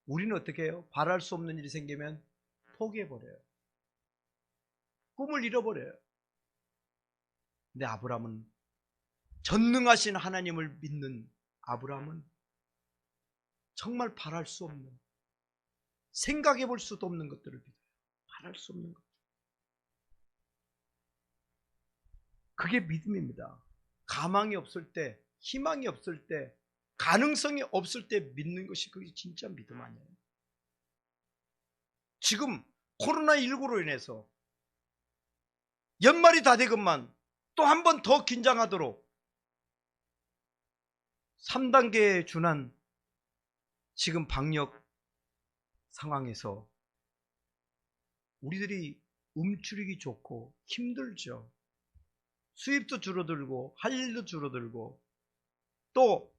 우리는 어떻게 해요? 바랄 수 없는 일이 생기면 포기해버려요. 꿈을 잃어버려요. 근데 아브라함은 전능하신 하나님을 믿는 아브라함은 정말 바랄 수 없는, 생각해 볼 수도 없는 것들을 믿어요. 바랄 수 없는 것. 그게 믿음입니다. 가망이 없을 때, 희망이 없을 때, 가능성이 없을 때 믿는 것이 그게 진짜 믿음 아니에요. 지금 코로나19로 인해서 연말이 다 되건만 또 한 번 더 긴장하도록 3단계에 준한 지금 방역 상황에서 우리들이 움츠리기 좋고 힘들죠. 수입도 줄어들고 할 일도 줄어들고 또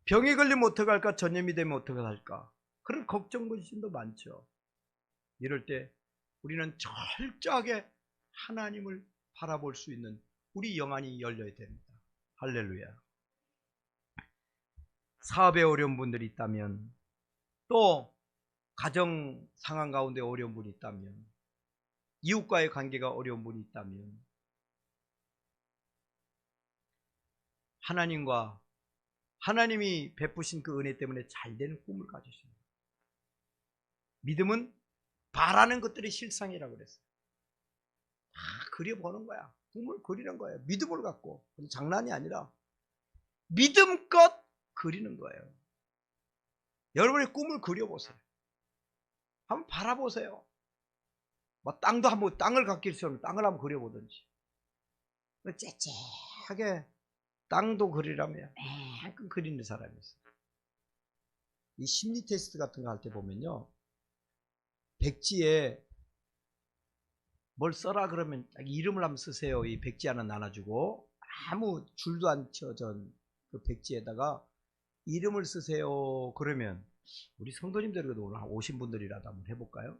병에 걸리면 어떡할까, 전염이 되면 어떡할까, 그런 걱정 근심도 많죠. 이럴 때 우리는 철저하게 하나님을 바라볼 수 있는 우리 영안이 열려야 됩니다. 할렐루야. 사업에 어려운 분들이 있다면, 또 가정 상황 가운데 어려운 분이 있다면, 이웃과의 관계가 어려운 분이 있다면 하나님이 베푸신 그 은혜 때문에 잘되는 꿈을 가지십니다. 믿음은 바라는 것들이 실상이라고 그랬어요. 다 그려보는 거야. 꿈을 그리는 거예요. 믿음을 갖고. 장난이 아니라 믿음껏 그리는 거예요. 여러분의 꿈을 그려보세요. 한번 바라보세요. 땅을 갖기 위해서 땅을 한번 그려보든지. 째째하게 땅도 그리라며 맹끔 그리는 사람이 있어요. 이 심리 테스트 같은 거 할 때 보면요, 백지에 뭘 써라 그러면 이름을 한번 쓰세요. 이 백지 하나 나눠주고 아무 줄도 안 쳐진 그 백지에다가 이름을 쓰세요. 그러면 우리 성도님들도 오늘 오신 분들이라도 한번 해볼까요?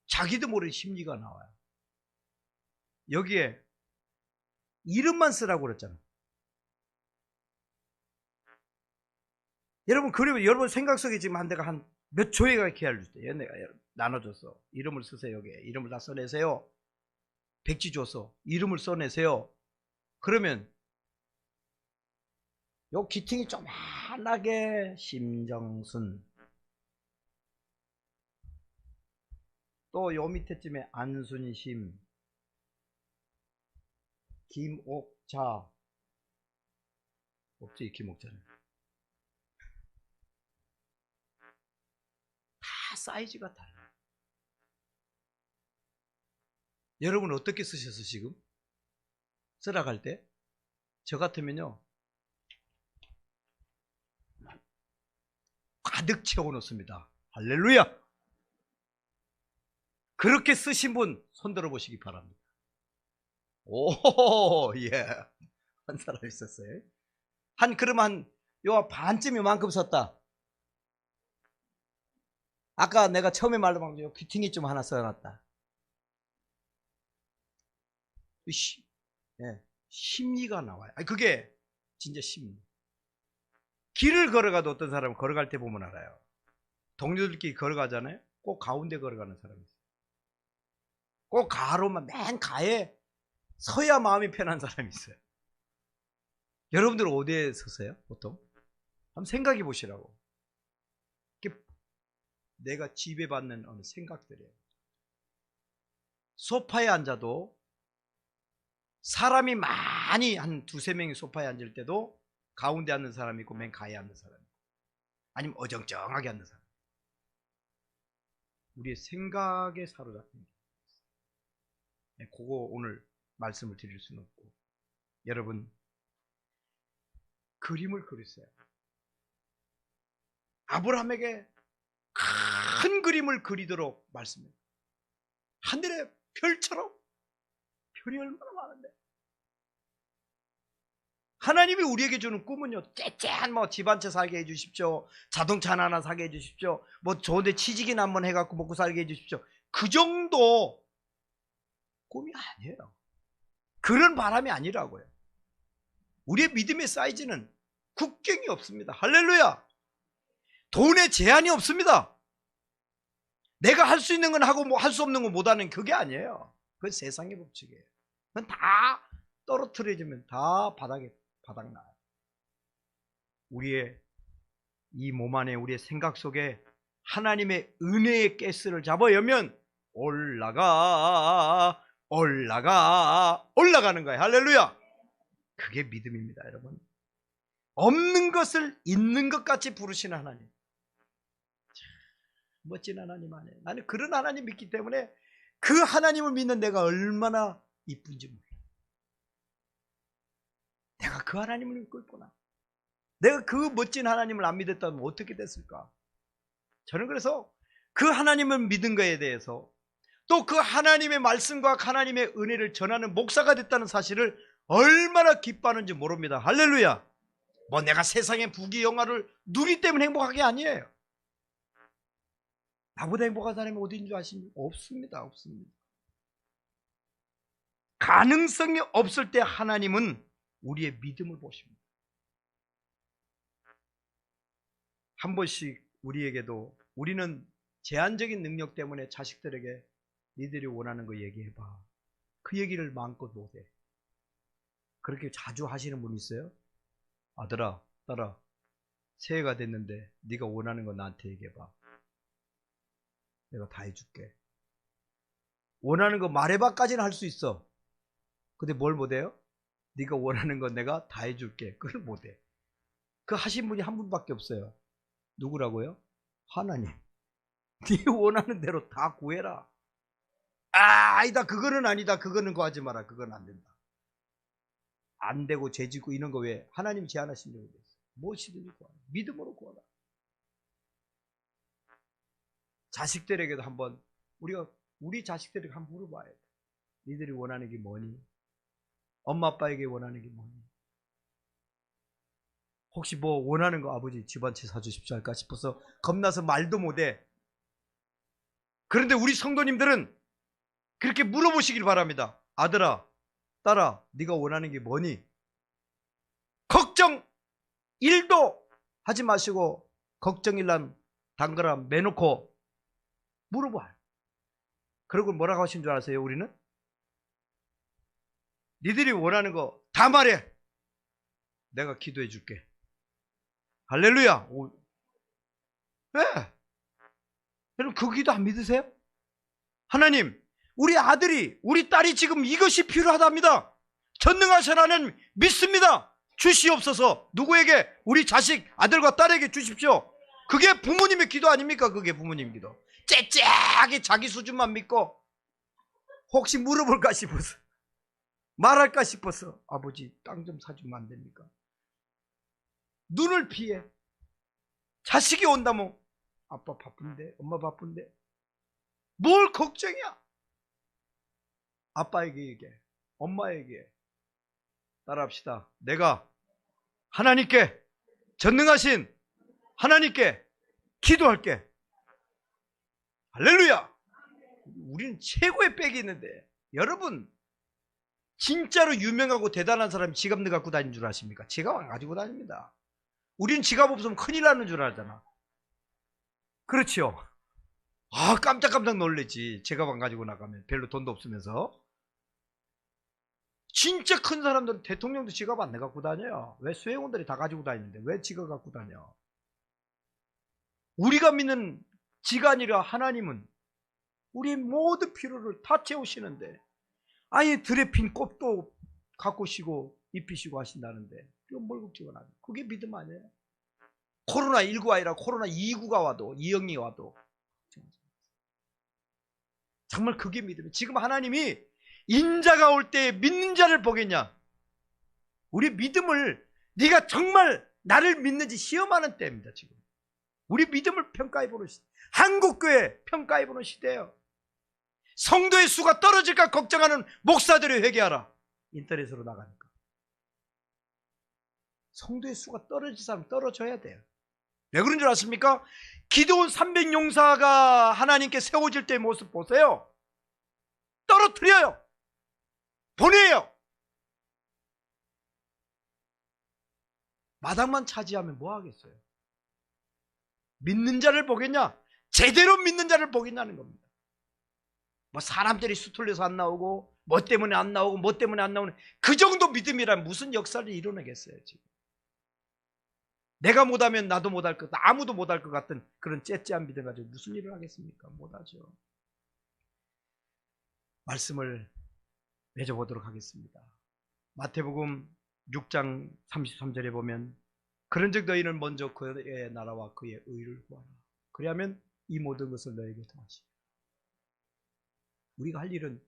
자기도 모르는 심리가 나와요. 여기에 이름만 쓰라고 그랬잖아. 여러분, 그러면 여러분 생각 속에 지금 내가 한 몇 초에가 기다릴 때 내가 나눠줬어. 이름을 쓰세요. 여기에 이름을 다 써내세요. 백지 줬어. 이름을 써내세요. 그러면 요 기팅이 조만하게 심정순, 또 요 밑에쯤에 안순심, 김옥자, 없지 김옥자는. 다 사이즈가 달라요. 여러분 어떻게 쓰셨어 지금? 쓰라갈 때? 저 같으면요, 가득 채워놓습니다. 할렐루야! 그렇게 쓰신 분 손들어 보시기 바랍니다. 오, 예. 한 사람 있었어요. 그러면 요 반쯤 요만큼 썼다. 아까 내가 처음에 말한 요 귀퉁이 좀 하나 써놨다. 예, 심리가 나와요. 그게 진짜 심리. 길을 걸어가도 어떤 사람은 걸어갈 때 보면 알아요. 동료들끼리 걸어가잖아요. 꼭 가운데 걸어가는 사람이 있어요. 꼭 가로만, 맨 가에 서야 마음이 편한 사람이 있어요. 여러분들은 어디에 서세요? 보통? 한번 생각해 보시라고. 내가 지배받는 어느 생각들이에요. 소파에 앉아도 사람이 많이 한 두세 명이 소파에 앉을 때도 가운데 앉는 사람이 있고 맨 가에 앉는 사람이 있고, 아니면 어정쩡하게 앉는 사람. 우리의 생각에 사로잡힌 게 있어요. 그거 오늘 말씀을 드릴 수는 없고, 여러분 그림을 그리세요. 아브라함에게 큰 그림을 그리도록 말씀해요. 하늘의 별처럼. 별이 얼마나 많은데. 하나님이 우리에게 주는 꿈은요, 째째한 집 한 채 살게 해주십시오, 자동차 하나 사게 해주십시오, 좋은데 취직이나 한번 해갖고 먹고 살게 해주십시오, 그 정도 꿈이 아니에요. 그런 바람이 아니라고요. 우리의 믿음의 사이즈는 국경이 없습니다. 할렐루야. 돈에 제한이 없습니다. 내가 할 수 있는 건 하고 할 수 없는 건 못하는, 그게 아니에요. 그건 세상의 법칙이에요. 그건 다 떨어뜨려지면 다 바닥나요. 우리의 이 몸 안에, 우리의 생각 속에 하나님의 은혜의 가스를 잡아 여면 올라가는 거예요. 할렐루야. 그게 믿음입니다, 여러분. 없는 것을 있는 것 같이 부르시는 하나님. 멋진 하나님 안에 나는 그런 하나님 믿기 때문에 그 하나님을 믿는 내가 얼마나 이쁜지 몰라. 내가 그 하나님을 믿고 있구나. 내가 그 멋진 하나님을 안 믿었다면 어떻게 됐을까? 저는 그래서 그 하나님을 믿은 거에 대해서, 또 그 하나님의 말씀과 하나님의 은혜를 전하는 목사가 됐다는 사실을 얼마나 기뻐하는지 모릅니다. 할렐루야. 내가 세상의 부귀 영화를 누리 때문에 행복한 게 아니에요. 나보다 행복한 사람이 어디 있는 줄 아십니까? 없습니다. 없습니다. 가능성이 없을 때 하나님은 우리의 믿음을 보십니다. 한 번씩 우리에게도 우리는 제한적인 능력 때문에 자식들에게 니들이 원하는 거 얘기해봐. 그 얘기를 마음껏 못해. 그렇게 자주 하시는 분 있어요? 아들아, 딸아, 새해가 됐는데 네가 원하는 거 나한테 얘기해봐. 내가 다 해줄게. 원하는 거 말해봐까지는 할 수 있어. 근데 뭘 못해요? 네가 원하는 거 내가 다 해줄게. 그걸 못해. 그 하신 분이 한 분밖에 없어요. 누구라고요? 하나님. 네 원하는 대로 다 구해라. 아니다. 그거는 아니다. 그거는 그거 하지 마라. 그건 안 된다. 안 되고 죄짓고 이런 거 왜 하나님 제안하신 적이 있어요. 무엇이든지 구하라. 믿음으로 구하라. 자식들에게도 한번 우리 자식들에게 한번 물어봐야 돼. 니들이 원하는 게 뭐니? 엄마 아빠에게 원하는 게 뭐니? 혹시 뭐 원하는 거 아버지 집 한 채 사주십시오 할까 싶어서 겁나서 말도 못해. 그런데 우리 성도님들은 그렇게 물어보시길 바랍니다. 아들아, 딸아, 네가 원하는 게 뭐니? 걱정 1도 하지 마시고 걱정 일란 단거람 매놓고 물어봐요. 그리고 뭐라고 하신 줄 아세요? 우리는? 니들이 원하는 거 다 말해. 내가 기도해 줄게. 할렐루야. 네. 여러분 그 기도 안 믿으세요? 하나님, 우리 아들이 우리 딸이 지금 이것이 필요하답니다. 전능하신 하나님 믿습니다. 주시옵소서. 누구에게? 우리 자식 아들과 딸에게 주십시오. 그게 부모님의 기도 아닙니까? 그게 부모님 기도. 째째하게 자기 수준만 믿고 혹시 물어볼까 싶어서 말할까 싶어서 아버지 땅 좀 사주면 안 됩니까? 눈을 피해. 자식이 온다면 아빠 바쁜데 엄마 바쁜데 뭘 걱정이야. 아빠에게 얘기해. 엄마에게 따라합시다. 내가 하나님께 전능하신 하나님께 기도할게. 할렐루야. 우리는 최고의 백이 있는데 여러분 진짜로 유명하고 대단한 사람이 지갑 갖고 다니는 줄 아십니까? 지갑 안 가지고 다닙니다. 우리는 지갑 없으면 큰일 나는 줄 알잖아. 그렇죠? 아, 깜짝깜짝 놀래지. 지갑 안 가지고 나가면 별로 돈도 없으면서. 진짜 큰 사람들은 대통령도 지갑 안 갖고 다녀요. 왜? 수행원들이 다 가지고 다니는데 왜 지갑 갖고 다녀? 우리가 믿는 지가 아니라 하나님은 우리의 모든 필요를 다 채우시는데 아예 들에 핀 꽃도 가꾸시고 입히시고 하신다는데 그건 뭘 걱정을 하냐. 그게 믿음 아니에요? 코로나19가 아니라 코로나29가 와도 2형이 와도 정말 그게 믿음이에요. 지금 하나님이 인자가 올 때 믿는 자를 보겠냐. 우리 믿음을 네가 정말 나를 믿는지 시험하는 때입니다. 지금 우리 믿음을 평가해보는 시대, 한국교회 평가해보는 시대예요. 성도의 수가 떨어질까 걱정하는 목사들이 회개하라. 인터넷으로 나가니까 성도의 수가 떨어질 사람 떨어져야 돼요. 왜 그런 줄 아십니까? 기드온 300용사가 하나님께 세워질 때의 모습 보세요. 떨어뜨려요. 보내요. 마당만 차지하면 뭐 하겠어요? 믿는 자를 보겠냐? 제대로 믿는 자를 보겠냐는 겁니다. 뭐 사람들이 수틀려서 안 나오고 뭐 때문에 안 나오고 뭐 때문에 안 나오는 그 정도 믿음이란 무슨 역사를 이뤄내겠어요. 지금 내가 못하면 나도 못할 것, 아무도 못할 것 같은 그런 째째한 믿음 가지고 무슨 일을 하겠습니까? 못하죠. 말씀을 맺어보도록 하겠습니다. 마태복음 6장 33절에 보면 그런즉 너희는 먼저 그의 나라와 그의 의를 구하라. 그리하면 이 모든 것을 너에게 더하시리라. 우리가 할 일은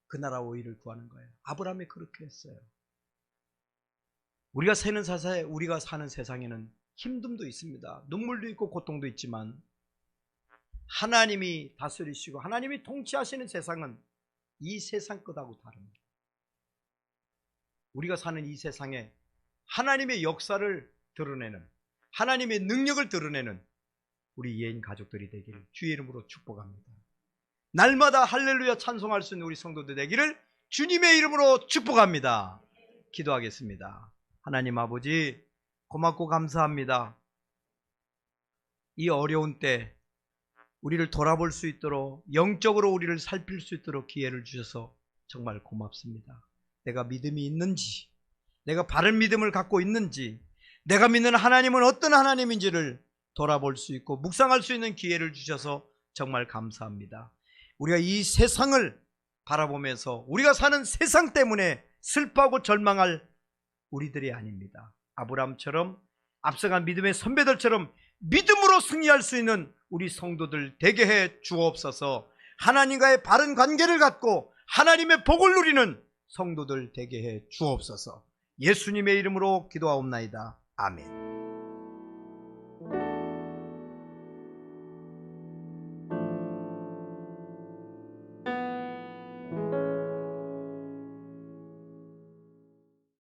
그 나라와 의를 구하는 거예요. 아브라함이 그렇게 했어요. 우리가 사는 세상에는 힘듦도 있습니다. 눈물도 있고 고통도 있지만 하나님이 다스리시고 하나님이 통치하시는 세상은 이 세상 것하고 다릅니다. 우리가 사는 이 세상에 하나님의 역사를 드러내는, 하나님의 능력을 드러내는 우리 예인 가족들이 되기를 주의 이름으로 축복합니다. 날마다 할렐루야 찬송할 수 있는 우리 성도들 되기를 주님의 이름으로 축복합니다. 기도하겠습니다. 하나님 아버지 고맙고 감사합니다. 이 어려운 때 우리를 돌아볼 수 있도록, 영적으로 우리를 살필 수 있도록 기회를 주셔서 정말 고맙습니다. 내가 믿음이 있는지, 내가 바른 믿음을 갖고 있는지, 내가 믿는 하나님은 어떤 하나님인지를 돌아볼 수 있고 묵상할 수 있는 기회를 주셔서 정말 감사합니다. 우리가 이 세상을 바라보면서 우리가 사는 세상 때문에 슬퍼하고 절망할 우리들이 아닙니다. 아브라함처럼, 앞서간 믿음의 선배들처럼 믿음으로 승리할 수 있는 우리 성도들 되게 해 주옵소서. 하나님과의 바른 관계를 갖고 하나님의 복을 누리는 성도들 되게 해 주옵소서. 예수님의 이름으로 기도하옵나이다. 아멘.